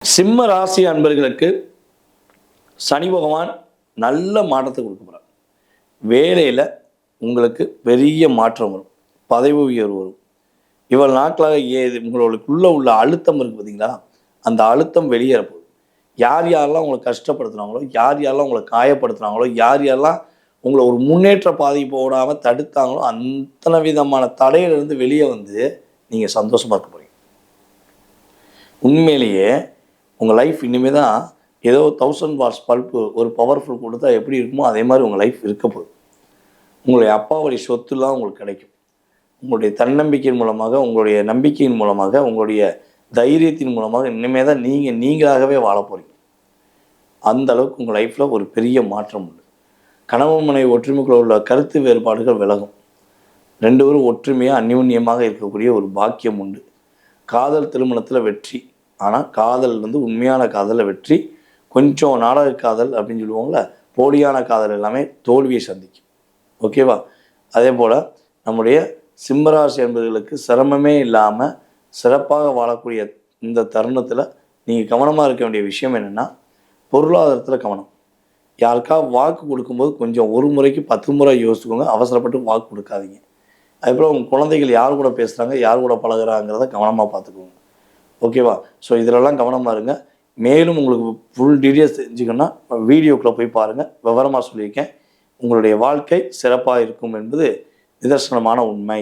சிம்ம ராசி அன்பர்களுக்கு சனி பகவான் நல்ல மாற்றத்தை கொடுக்க போகிறார். வேலையில் உங்களுக்கு பெரிய மாற்றம் வரும், பதவி உயர்வு வரும். இவ்வளவு நாட்களாக உங்களுக்குள்ள உள்ள அழுத்தம் இருக்குது பார்த்தீங்களா, அந்த அழுத்தம் வெளியேற போகுது. யார் யாரெல்லாம் உங்களை கஷ்டப்படுத்துனாங்களோ, யார் யாரெல்லாம் உங்களை காயப்படுத்துனாங்களோ, யார் யாரெல்லாம் உங்களை ஒரு முன்னேற்ற பாதை போடாமல் தடுத்தாங்களோ, அத்தனை விதமான தடையிலிருந்து வெளியே வந்து நீங்கள் சந்தோஷமாக இருக்க போகிறீங்க. உண்மையிலேயே உங்கள் லைஃப் இனிமேல் தான் ஏதோ 1000 வாட்ஸ் பல்பு ஒரு பவர்ஃபுல் கொடுத்தா எப்படி இருக்குமோ அதே மாதிரி உங்கள் லைஃப் இருக்க போகுது. உங்களுடைய அப்பாவுடைய சொத்துலாம் உங்களுக்கு கிடைக்கும். உங்களுடைய தன்னம்பிக்கையின் மூலமாக, உங்களுடைய நம்பிக்கையின் மூலமாக, உங்களுடைய தைரியத்தின் மூலமாக இனிமேல் தான் நீங்களாகவே வாழ போகிறீங்க. அந்த அளவுக்கு உங்கள் லைஃப்பில் ஒரு பெரிய மாற்றம் உண்டு. கணவன் மனைவி ஒற்றுமைக்குள்ள உள்ள கருத்து வேறுபாடுகள் விலகும். 2 பேரும் ஒற்றுமையாக அந்யோன்யமாக இருக்கக்கூடிய ஒரு பாக்கியம் உண்டு. காதல் திருமணத்தில் வெற்றி. ஆனால் காதல் வந்து உண்மையான காதலில் வெற்றி. கொஞ்சம் நாடக காதல் அப்படின்னு சொல்லுவாங்களே, போலியான காதல் எல்லாமே தோல்வியை சந்திக்கும். ஓகேவா? அதே போல் நம்முடைய சிம்மராசி என்பவர்களுக்கு சிரமமே இல்லாமல் சிறப்பாக வாழக்கூடிய இந்த தருணத்தில் நீங்கள் கவனமாக இருக்க வேண்டிய விஷயம் என்னென்னா, பொருளாதாரத்தில் கவனம். யாருக்கா வாக்கு கொடுக்கும்போது கொஞ்சம் ஒரு முறைக்கு 10 முறை யோசிச்சுக்கோங்க. அவசரப்பட்டு வாக்கு கொடுக்காதீங்க. அதுக்கப்புறம் உங்கள் குழந்தைகள் யார் கூட பேசுகிறாங்க, யார் கூட பழகுறாங்கிறத கவனமாக பார்த்துக்கோங்க. ஓகேவா? ஸோ இதிலெல்லாம் கவனமாக இருங்க. மேலும் உங்களுக்கு ஃபுல் டீட்டெயில்ஸ் தெரிஞ்சுக்கணுன்னா வீடியோக்குள்ளே போய் பாருங்கள். விவரமாக சொல்லியிருக்கேன். உங்களுடைய வாழ்க்கை சிறப்பாக இருக்கும் என்பது நிதர்சனமான உண்மை.